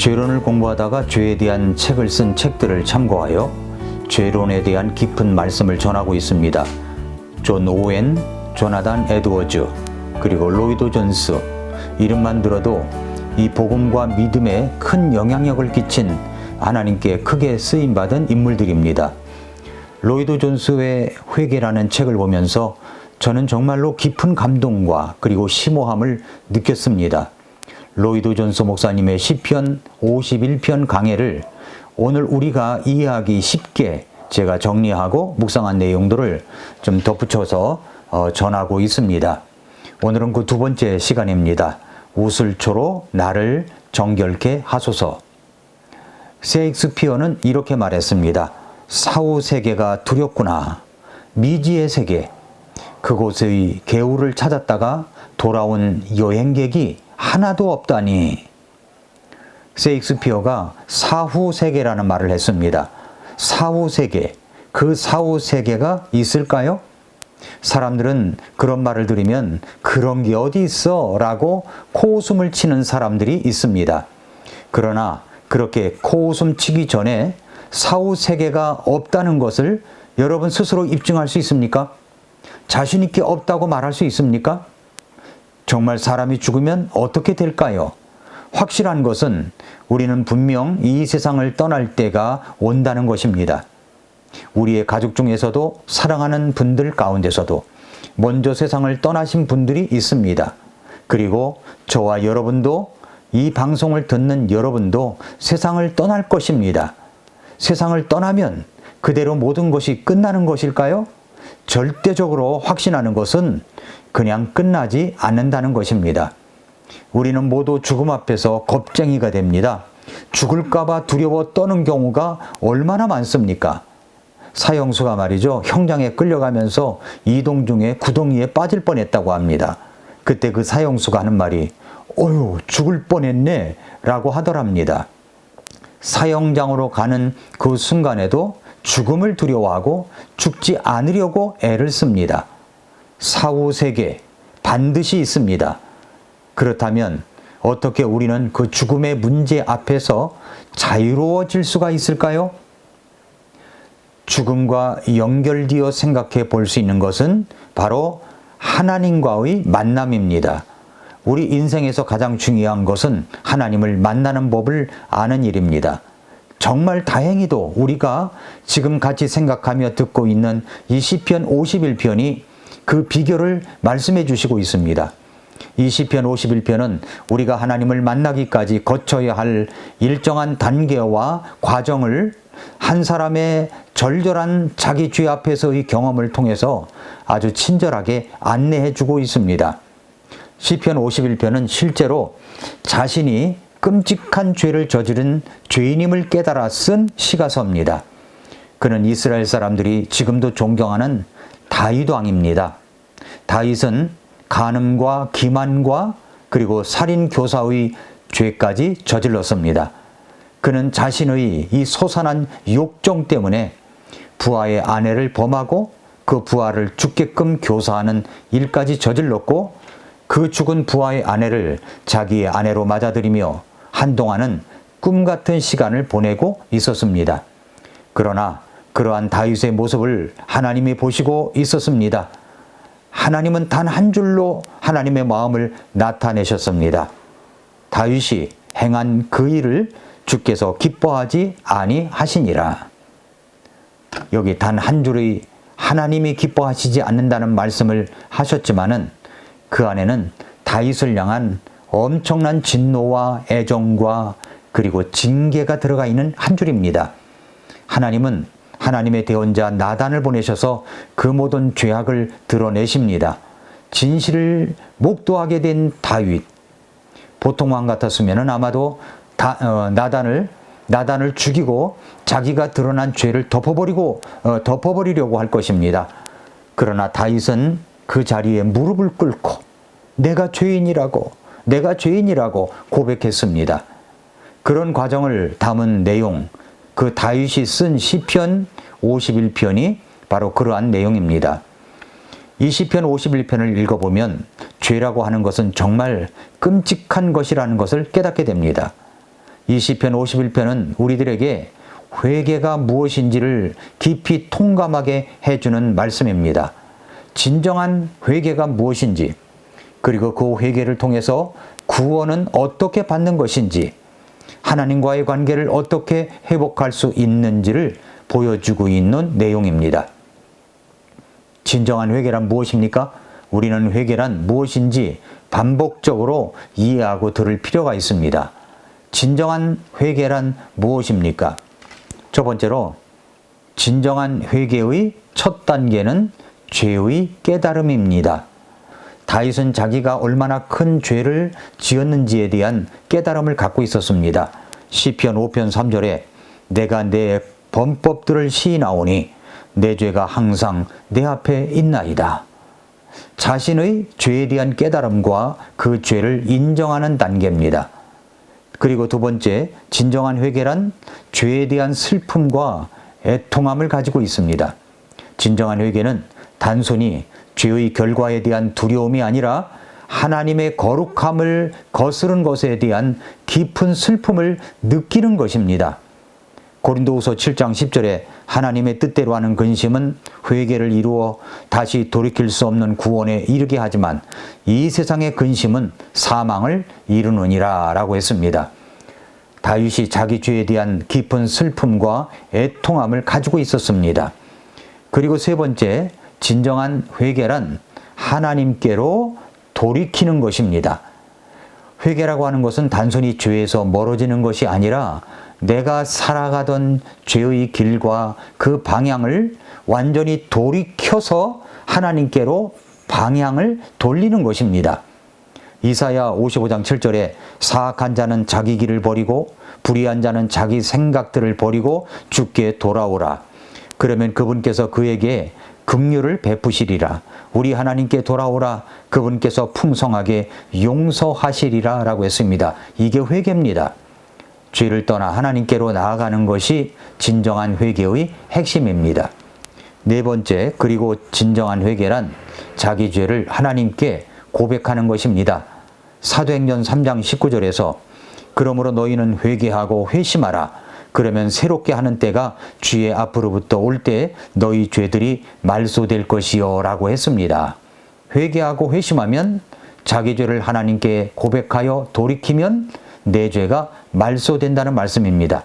죄론을 공부하다가 죄에 대한 책을 쓴 책들을 참고하여 죄론에 대한 깊은 말씀을 전하고 있습니다. 존 오웬, 조나단 에드워즈, 그리고 로이드 존스, 이름만 들어도 이 복음과 믿음에 큰 영향력을 끼친 하나님께 크게 쓰임받은 인물들입니다. 로이드 존스의 회개라는 책을 보면서 저는 정말로 깊은 감동과 그리고 심오함을 느꼈습니다. 로이드 존스 목사님의 시편 51편 강해를 오늘 우리가 이해하기 쉽게 제가 정리하고 묵상한 내용들을 좀 덧붙여서 전하고 있습니다. 오늘은 그 두 번째 시간입니다. 우슬초로 나를 정결케 하소서. 셰익스피어는 이렇게 말했습니다. 사후 세계가 두렵구나. 미지의 세계. 그곳의 개울을 찾았다가 돌아온 여행객이 하나도 없다니. 셰익스피어가 사후 세계라는 말을 했습니다. 사후 세계. 그 사후 세계가 있을까요? 사람들은 그런 말을 들으면 그런 게 어디 있어? 라고 코웃음을 치는 사람들이 있습니다. 그러나 그렇게 코웃음 치기 전에 사후 세계가 없다는 것을 여러분 스스로 입증할 수 있습니까? 자신 있게 없다고 말할 수 있습니까? 정말 사람이 죽으면 어떻게 될까요? 확실한 것은 우리는 분명 이 세상을 떠날 때가 온다는 것입니다. 우리의 가족 중에서도 사랑하는 분들 가운데서도 먼저 세상을 떠나신 분들이 있습니다. 그리고 저와 여러분도 이 방송을 듣는 여러분도 세상을 떠날 것입니다. 세상을 떠나면 그대로 모든 것이 끝나는 것일까요? 절대적으로 확신하는 것은 그냥 끝나지 않는다는 것입니다. 우리는 모두 죽음 앞에서 겁쟁이가 됩니다. 죽을까봐 두려워 떠는 경우가 얼마나 많습니까? 사형수가 말이죠. 형장에 끌려가면서 이동 중에 구덩이에 빠질 뻔했다고 합니다. 그때 그 사형수가 하는 말이 어휴 죽을 뻔했네 라고 하더랍니다. 사형장으로 가는 그 순간에도 죽음을 두려워하고 죽지 않으려고 애를 씁니다. 사후 세계 반드시 있습니다. 그렇다면 어떻게 우리는 그 죽음의 문제 앞에서 자유로워질 수가 있을까요? 죽음과 연결되어 생각해 볼 수 있는 것은 바로 하나님과의 만남입니다. 우리 인생에서 가장 중요한 것은 하나님을 만나는 법을 아는 일입니다. 정말 다행히도 우리가 지금 같이 생각하며 듣고 있는 이 시편 51편이 그 비결을 말씀해 주시고 있습니다. 이 시편 51편은 우리가 하나님을 만나기까지 거쳐야 할 일정한 단계와 과정을 한 사람의 절절한 자기 죄 앞에서의 경험을 통해서 아주 친절하게 안내해 주고 있습니다. 시편 51편은 실제로 자신이 끔찍한 죄를 저지른 죄인임을 깨달아 쓴 시가서입니다. 그는 이스라엘 사람들이 지금도 존경하는 다윗 왕입니다. 다윗은 간음과 기만과 그리고 살인 교사의 죄까지 저질렀습니다. 그는 자신의 이 솟아난 욕정 때문에 부하의 아내를 범하고 그 부하를 죽게끔 교사하는 일까지 저질렀고 그 죽은 부하의 아내를 자기의 아내로 맞아들이며 한동안은 꿈 같은 시간을 보내고 있었습니다. 그러나 그러한 다윗의 모습을 하나님이 보시고 있었습니다. 하나님은 단 한 줄로 하나님의 마음을 나타내셨습니다. 다윗이 행한 그 일을 주께서 기뻐하지 아니하시니라. 여기 단 한 줄의 하나님이 기뻐하시지 않는다는 말씀을 하셨지만은 그 안에는 다윗을 향한 엄청난 진노와 애정과 그리고 징계가 들어가 있는 한 줄입니다. 하나님은 하나님의 대언자 나단을 보내셔서 그 모든 죄악을 드러내십니다. 진실을 목도하게 된 다윗. 보통 왕 같았으면 아마도 나단을 죽이고 자기가 드러난 죄를 덮어버리려고 할 것입니다. 그러나 다윗은 그 자리에 무릎을 꿇고 내가 죄인이라고 고백했습니다. 그런 과정을 담은 내용, 그 다윗이 쓴 시편 51편이 바로 그러한 내용입니다. 이 시편 51편을 읽어보면 죄라고 하는 것은 정말 끔찍한 것이라는 것을 깨닫게 됩니다. 이 시편 51편은 우리들에게 회개가 무엇인지를 깊이 통감하게 해주는 말씀입니다. 진정한 회개가 무엇인지, 그리고 그 회개를 통해서 구원은 어떻게 받는 것인지, 하나님과의 관계를 어떻게 회복할 수 있는지를 보여주고 있는 내용입니다. 진정한 회개란 무엇입니까? 우리는 회개란 무엇인지 반복적으로 이해하고 들을 필요가 있습니다. 진정한 회개란 무엇입니까? 첫 번째로, 진정한 회개의 첫 단계는 죄의 깨달음입니다. 다윗은 자기가 얼마나 큰 죄를 지었는지에 대한 깨달음을 갖고 있었습니다. 시편 5편 3절에 내가 내 범법들을 시인하오니 내 죄가 항상 내 앞에 있나이다. 자신의 죄에 대한 깨달음과 그 죄를 인정하는 단계입니다. 그리고 두 번째, 진정한 회개란 죄에 대한 슬픔과 애통함을 가지고 있습니다. 진정한 회개는 단순히 죄의 결과에 대한 두려움이 아니라 하나님의 거룩함을 거스른 것에 대한 깊은 슬픔을 느끼는 것입니다. 고린도후서 7장 10절에 하나님의 뜻대로 하는 근심은 회개를 이루어 다시 돌이킬 수 없는 구원에 이르게 하지만 이 세상의 근심은 사망을 이루느니라 라고 했습니다. 다윗이 자기 죄에 대한 깊은 슬픔과 애통함을 가지고 있었습니다. 그리고 세 번째, 진정한 회개란 하나님께로 돌이키는 것입니다. 회개라고 하는 것은 단순히 죄에서 멀어지는 것이 아니라 내가 살아가던 죄의 길과 그 방향을 완전히 돌이켜서 하나님께로 방향을 돌리는 것입니다. 이사야 55장 7절에 사악한 자는 자기 길을 버리고 불의한 자는 자기 생각들을 버리고 주께 돌아오라. 그러면 그분께서 그에게 긍휼을 베푸시리라. 우리 하나님께 돌아오라. 그분께서 풍성하게 용서하시리라 라고 했습니다. 이게 회개입니다. 죄를 떠나 하나님께로 나아가는 것이 진정한 회개의 핵심입니다. 네 번째, 그리고 진정한 회개란 자기 죄를 하나님께 고백하는 것입니다. 사도행전 3장 19절에서 그러므로 너희는 회개하고 회심하라. 그러면 새롭게 하는 때가 주의 앞으로부터 올 때 너희 죄들이 말소될 것이요 라고 했습니다. 회개하고 회심하면 자기 죄를 하나님께 고백하여 돌이키면 내 죄가 말소된다는 말씀입니다.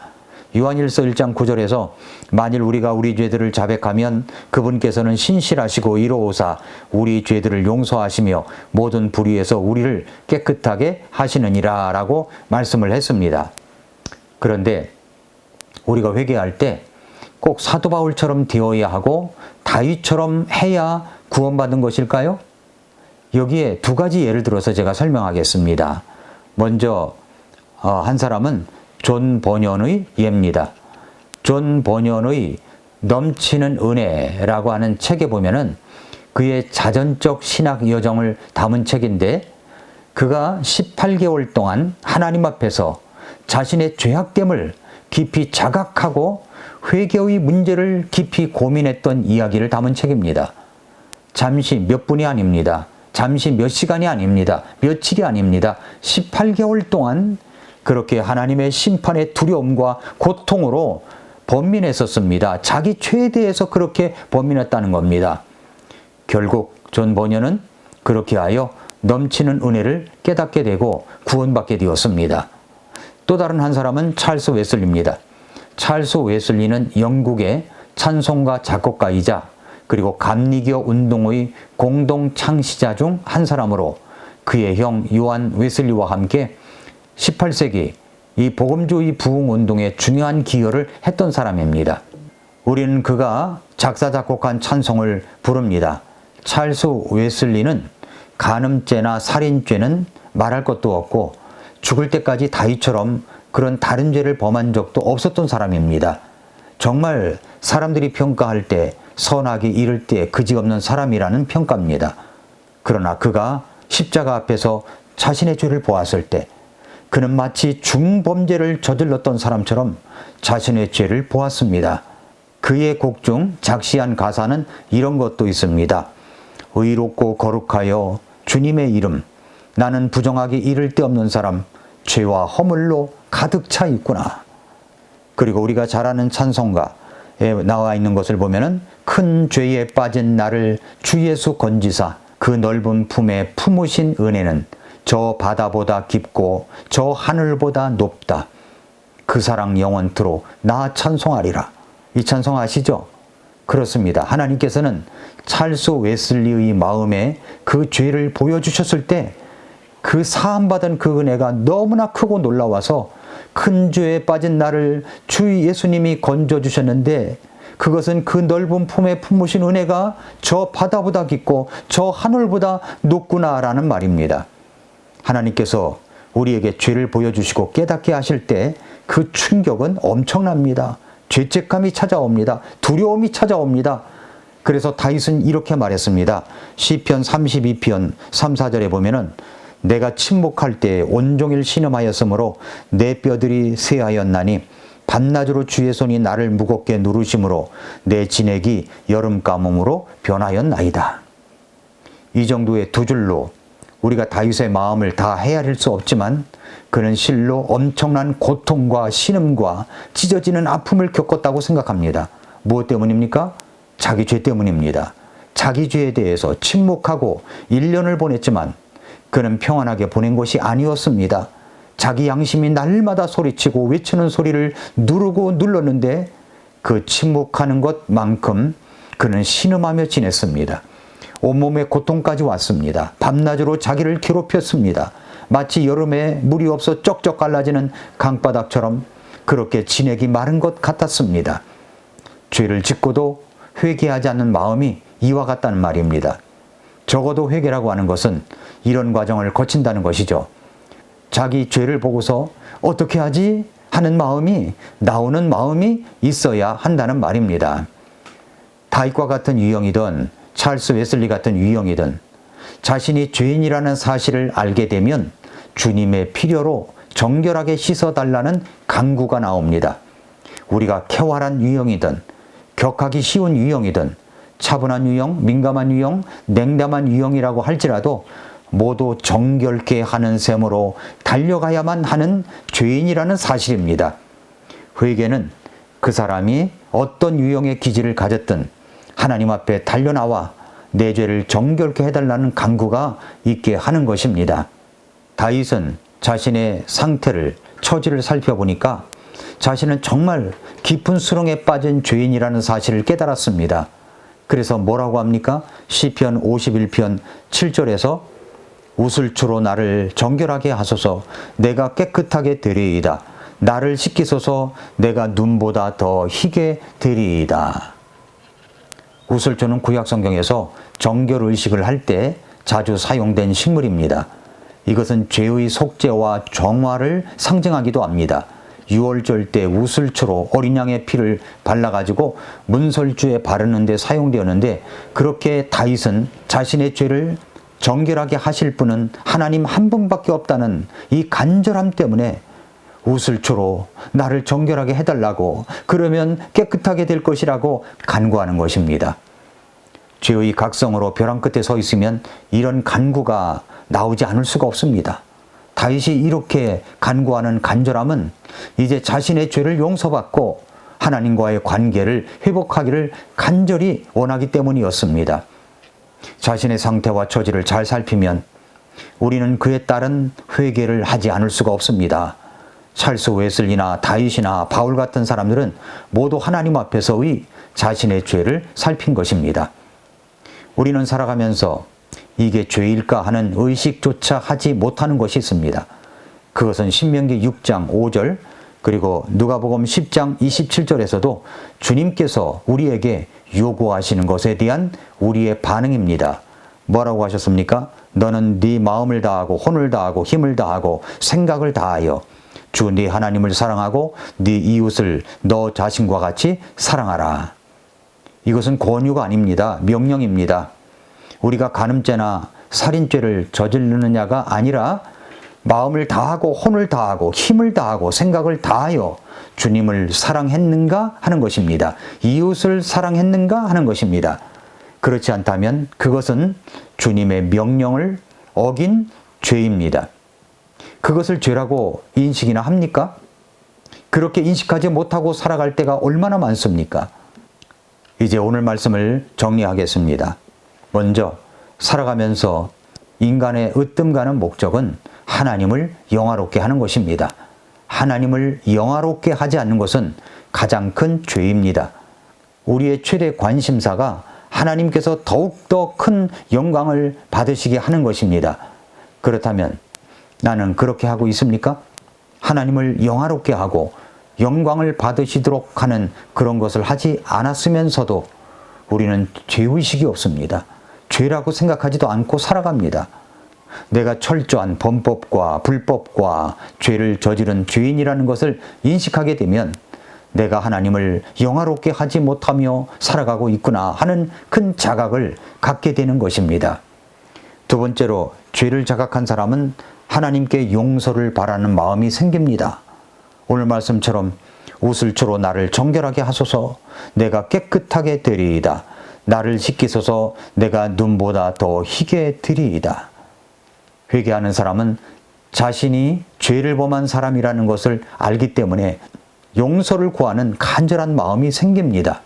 요한일서 1장 9절에서 만일 우리가 우리 죄들을 자백하면 그분께서는 신실하시고 이로오사 우리 죄들을 용서하시며 모든 불의에서 우리를 깨끗하게 하시느니라 라고 말씀을 했습니다. 그런데 우리가 회개할 때 꼭 사도 바울처럼 되어야 하고 다윗처럼 해야 구원받은 것일까요? 여기에 두 가지 예를 들어서 제가 설명하겠습니다. 먼저 한 사람은 존 버년의 예입니다. 존 버년의 넘치는 은혜라고 하는 책에 보면은 그의 자전적 신학 여정을 담은 책인데 그가 18개월 동안 하나님 앞에서 자신의 죄악됨을 깊이 자각하고 회개의 문제를 깊이 고민했던 이야기를 담은 책입니다. 잠시 몇 분이 아닙니다. 잠시 몇 시간이 아닙니다. 며칠이 아닙니다. 18개월 동안 그렇게 하나님의 심판의 두려움과 고통으로 번민했었습니다. 자기 죄에 대해서 그렇게 번민했다는 겁니다. 결국 존 버년은 그렇게 하여 넘치는 은혜를 깨닫게 되고 구원받게 되었습니다. 또 다른 한 사람은 찰스 웨슬리입니다. 찰스 웨슬리는 영국의 찬송가 작곡가이자 그리고 감리교 운동의 공동 창시자 중 한 사람으로 그의 형 요한 웨슬리와 함께 18세기 이 복음주의 부흥 운동에 중요한 기여를 했던 사람입니다. 우리는 그가 작사 작곡한 찬송을 부릅니다. 찰스 웨슬리는 간음죄나 살인죄는 말할 것도 없고 죽을 때까지 다윗처럼 그런 다른 죄를 범한 적도 없었던 사람입니다. 정말 사람들이 평가할 때 선악이 이를 때 그지없는 사람이라는 평가입니다. 그러나 그가 십자가 앞에서 자신의 죄를 보았을 때 그는 마치 중범죄를 저질렀던 사람처럼 자신의 죄를 보았습니다. 그의 곡 중 작시한 가사는 이런 것도 있습니다. 의롭고 거룩하여 주님의 이름 나는 부정하기 이를 데 없는 사람 죄와 허물로 가득 차 있구나. 그리고 우리가 잘 아는 찬송가에 나와 있는 것을 보면은 큰 죄에 빠진 나를 주 예수 건지사 그 넓은 품에 품으신 은혜는 저 바다보다 깊고 저 하늘보다 높다. 그 사랑 영원토록 나 찬송하리라. 이 찬송 아시죠? 그렇습니다. 하나님께서는 찰스 웨슬리의 마음에 그 죄를 보여주셨을 때 그 사함받은 그 은혜가 너무나 크고 놀라워서 큰 죄에 빠진 나를 주 예수님이 건져주셨는데 그것은 그 넓은 품에 품으신 은혜가 저 바다보다 깊고 저 하늘보다 높구나라는 말입니다. 하나님께서 우리에게 죄를 보여주시고 깨닫게 하실 때 그 충격은 엄청납니다. 죄책감이 찾아옵니다. 두려움이 찾아옵니다. 그래서 다윗은 이렇게 말했습니다. 시편 32편 3, 4절에 보면은 내가 침묵할 때 온종일 신음하였으므로 내 뼈들이 쇠하였나니 밤낮으로 주의 손이 나를 무겁게 누르심으로 내 진액이 여름 가뭄으로 변하였나이다. 이 정도의 두 줄로 우리가 다윗의 마음을 다 헤아릴 수 없지만 그는 실로 엄청난 고통과 신음과 찢어지는 아픔을 겪었다고 생각합니다. 무엇 때문입니까? 자기 죄 때문입니다. 자기 죄에 대해서 침묵하고 1년을 보냈지만 그는 평안하게 보낸 것이 아니었습니다. 자기 양심이 날마다 소리치고 외치는 소리를 누르고 눌렀는데 그 침묵하는 것만큼 그는 신음하며 지냈습니다. 온몸에 고통까지 왔습니다. 밤낮으로 자기를 괴롭혔습니다. 마치 여름에 물이 없어 쩍쩍 갈라지는 강바닥처럼 그렇게 진액이 마른 것 같았습니다. 죄를 짓고도 회개하지 않는 마음이 이와 같다는 말입니다. 적어도 회개라고 하는 것은 이런 과정을 거친다는 것이죠. 자기 죄를 보고서 어떻게 하지 하는 마음이 나오는 마음이 있어야 한다는 말입니다. 다윗과 같은 유형이든 찰스 웨슬리 같은 유형이든 자신이 죄인이라는 사실을 알게 되면 주님의 필요로 정결하게 씻어달라는 간구가 나옵니다. 우리가 쾌활한 유형이든 격하기 쉬운 유형이든 차분한 유형, 민감한 유형, 냉담한 유형이라고 할지라도 모두 정결케 하는 셈으로 달려가야만 하는 죄인이라는 사실입니다. 회개는 그 사람이 어떤 유형의 기질을 가졌든 하나님 앞에 달려나와 내 죄를 정결케 해달라는 간구가 있게 하는 것입니다. 다윗은 자신의 상태를, 처지를 살펴보니까 자신은 정말 깊은 수렁에 빠진 죄인이라는 사실을 깨달았습니다. 그래서 뭐라고 합니까? 시편 51편 7절에서 우슬초로 나를 정결하게 하소서 내가 깨끗하게 되리이다. 나를 씻기소서 내가 눈보다 더 희게 되리이다. 우슬초는 구약성경에서 정결의식을 할 때 자주 사용된 식물입니다. 이것은 죄의 속죄와 정화를 상징하기도 합니다. 유월절 때 우슬초로 어린 양의 피를 발라가지고 문설주에 바르는 데 사용되었는데 그렇게 다윗은 자신의 죄를 정결하게 하실 분은 하나님 한 분밖에 없다는 이 간절함 때문에 우슬초로 나를 정결하게 해달라고 그러면 깨끗하게 될 것이라고 간구하는 것입니다. 죄의 각성으로 벼랑 끝에 서 있으면 이런 간구가 나오지 않을 수가 없습니다. 다윗이 이렇게 간구하는 간절함은 이제 자신의 죄를 용서받고 하나님과의 관계를 회복하기를 간절히 원하기 때문이었습니다. 자신의 상태와 처지를 잘 살피면 우리는 그에 따른 회개를 하지 않을 수가 없습니다. 찰스 웨슬리나 다윗이나 바울 같은 사람들은 모두 하나님 앞에서의 자신의 죄를 살핀 것입니다. 우리는 살아가면서 이게 죄일까 하는 의식조차 하지 못하는 것이 있습니다. 그것은 신명기 6장 5절 그리고 누가복음 10장 27절에서도 주님께서 우리에게 요구하시는 것에 대한 우리의 반응입니다. 뭐라고 하셨습니까? 너는 네 마음을 다하고 혼을 다하고 힘을 다하고 생각을 다하여 주 네 하나님을 사랑하고 네 이웃을 너 자신과 같이 사랑하라. 이것은 권유가 아닙니다. 명령입니다. 우리가 간음죄나 살인죄를 저지르느냐가 아니라 마음을 다하고 혼을 다하고 힘을 다하고 생각을 다하여 주님을 사랑했는가 하는 것입니다. 이웃을 사랑했는가 하는 것입니다. 그렇지 않다면 그것은 주님의 명령을 어긴 죄입니다. 그것을 죄라고 인식이나 합니까? 그렇게 인식하지 못하고 살아갈 때가 얼마나 많습니까? 이제 오늘 말씀을 정리하겠습니다. 먼저 살아가면서 인간의 으뜸가는 목적은 하나님을 영화롭게 하는 것입니다. 하나님을 영화롭게 하지 않는 것은 가장 큰 죄입니다. 우리의 최대 관심사가 하나님께서 더욱더 큰 영광을 받으시게 하는 것입니다. 그렇다면 나는 그렇게 하고 있습니까? 하나님을 영화롭게 하고 영광을 받으시도록 하는 그런 것을 하지 않았으면서도 우리는 죄의식이 없습니다. 죄라고 생각하지도 않고 살아갑니다. 내가 철저한 범법과 불법과 죄를 저지른 죄인이라는 것을 인식하게 되면 내가 하나님을 영화롭게 하지 못하며 살아가고 있구나 하는 큰 자각을 갖게 되는 것입니다. 두 번째로 죄를 자각한 사람은 하나님께 용서를 바라는 마음이 생깁니다. 오늘 말씀처럼 우슬초로 나를 정결하게 하소서 내가 깨끗하게 되리이다. 나를 씻기소서 내가 눈보다 더 희게 되리이다. 회개하는 사람은 자신이 죄를 범한 사람이라는 것을 알기 때문에 용서를 구하는 간절한 마음이 생깁니다.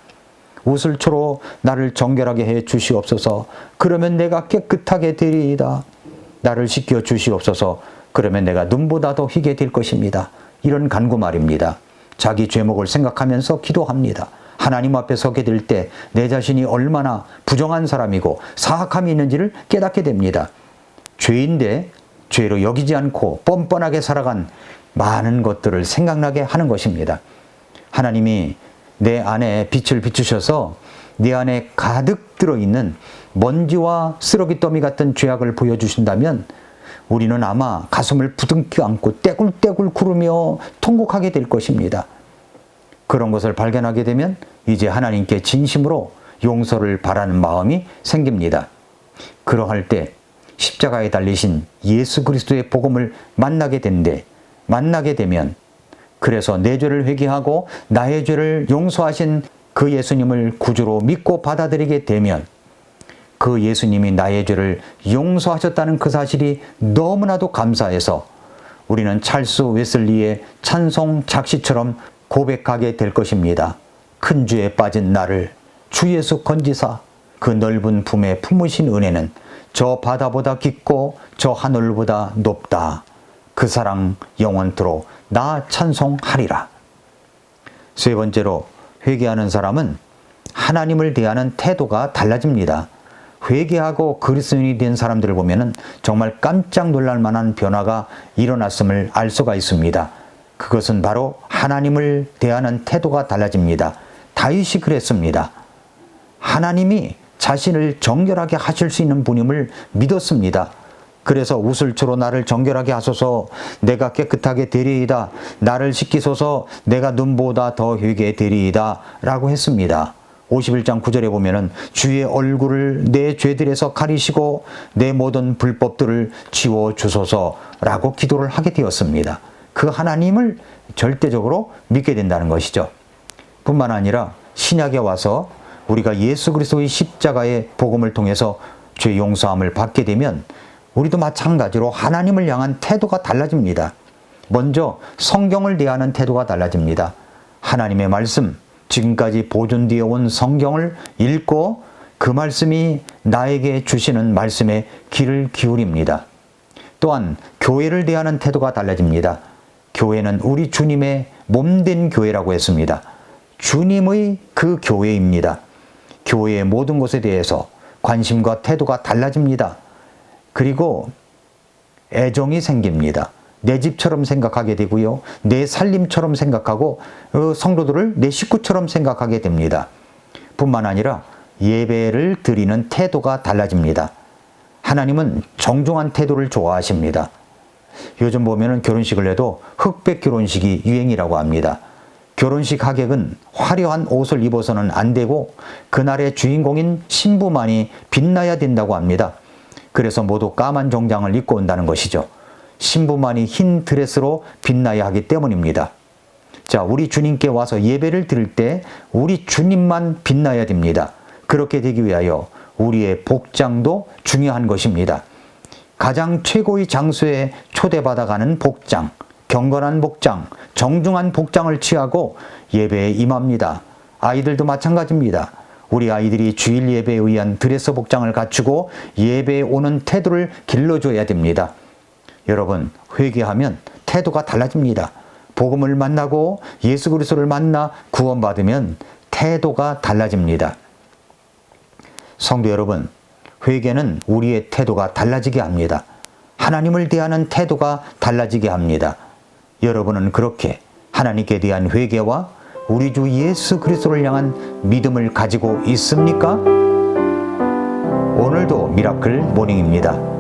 우슬초로 나를 정결하게 해 주시옵소서. 그러면 내가 깨끗하게 되리이다. 나를 씻겨 주시옵소서. 그러면 내가 눈보다 더 희게 될 것입니다. 이런 간구 말입니다. 자기 죄목을 생각하면서 기도합니다. 하나님 앞에 서게 될 때 내 자신이 얼마나 부정한 사람이고 사악함이 있는지를 깨닫게 됩니다. 죄인데 죄로 여기지 않고 뻔뻔하게 살아간 많은 것들을 생각나게 하는 것입니다. 하나님이 내 안에 빛을 비추셔서 내 안에 가득 들어있는 먼지와 쓰레기 더미 같은 죄악을 보여주신다면 우리는 아마 가슴을 부둥켜 안고 떼굴떼굴 구르며 통곡하게 될 것입니다. 그런 것을 발견하게 되면 이제 하나님께 진심으로 용서를 바라는 마음이 생깁니다. 그러할 때 십자가에 달리신 예수 그리스도의 복음을 만나게 되면 그래서 내 죄를 회개하고 나의 죄를 용서하신 그 예수님을 구주로 믿고 받아들이게 되면 그 예수님이 나의 죄를 용서하셨다는 그 사실이 너무나도 감사해서 우리는 찰스 웨슬리의 찬송 작시처럼 고백하게 될 것입니다. 큰 죄에 빠진 나를 주 예수 건지사 그 넓은 품에 품으신 은혜는 저 바다보다 깊고 저 하늘보다 높다. 그 사랑 영원토록 나 찬송하리라. 세 번째로 회개하는 사람은 하나님을 대하는 태도가 달라집니다. 회개하고 그리스도인이 된 사람들을 보면 정말 깜짝 놀랄 만한 변화가 일어났음을 알 수가 있습니다. 그것은 바로 하나님을 대하는 태도가 달라집니다. 다윗이 그랬습니다. 하나님이 자신을 정결하게 하실 수 있는 분임을 믿었습니다. 그래서 우슬초로 나를 정결하게 하소서 내가 깨끗하게 되리이다. 나를 씻기소서 내가 눈보다 더 희게 되리이다. 라고 했습니다. 51장 9절에 보면은 주의 얼굴을 내 죄들에서 가리시고 내 모든 불법들을 지워주소서 라고 기도를 하게 되었습니다. 그 하나님을 절대적으로 믿게 된다는 것이죠. 뿐만 아니라 신약에 와서 우리가 예수 그리스도의 십자가의 복음을 통해서 죄 용서함을 받게 되면 우리도 마찬가지로 하나님을 향한 태도가 달라집니다. 먼저 성경을 대하는 태도가 달라집니다. 하나님의 말씀, 지금까지 보존되어 온 성경을 읽고 그 말씀이 나에게 주시는 말씀에 귀를 기울입니다. 또한 교회를 대하는 태도가 달라집니다. 교회는 우리 주님의 몸된 교회라고 했습니다. 주님의 그 교회입니다. 교회의 모든 것에 대해서 관심과 태도가 달라집니다. 그리고 애정이 생깁니다. 내 집처럼 생각하게 되고요. 내 살림처럼 생각하고 성도들을 내 식구처럼 생각하게 됩니다. 뿐만 아니라 예배를 드리는 태도가 달라집니다. 하나님은 정중한 태도를 좋아하십니다. 요즘 보면은 결혼식을 해도 흑백 결혼식이 유행이라고 합니다. 결혼식 하객은 화려한 옷을 입어서는 안 되고 그날의 주인공인 신부만이 빛나야 된다고 합니다. 그래서 모두 까만 정장을 입고 온다는 것이죠. 신부만이 흰 드레스로 빛나야 하기 때문입니다. 자, 우리 주님께 와서 예배를 드릴 때 우리 주님만 빛나야 됩니다. 그렇게 되기 위하여 우리의 복장도 중요한 것입니다. 가장 최고의 장소에 초대받아가는 복장, 경건한 복장, 정중한 복장을 취하고 예배에 임합니다. 아이들도 마찬가지입니다. 우리 아이들이 주일 예배에 의한 드레스 복장을 갖추고 예배에 오는 태도를 길러줘야 됩니다. 여러분, 회개하면 태도가 달라집니다. 복음을 만나고 예수 그리스도를 만나 구원받으면 태도가 달라집니다. 성도 여러분, 회개는 우리의 태도가 달라지게 합니다. 하나님을 대하는 태도가 달라지게 합니다. 여러분은 그렇게 하나님께 대한 회개와 우리 주 예수 그리스도를 향한 믿음을 가지고 있습니까? 오늘도 미라클 모닝입니다.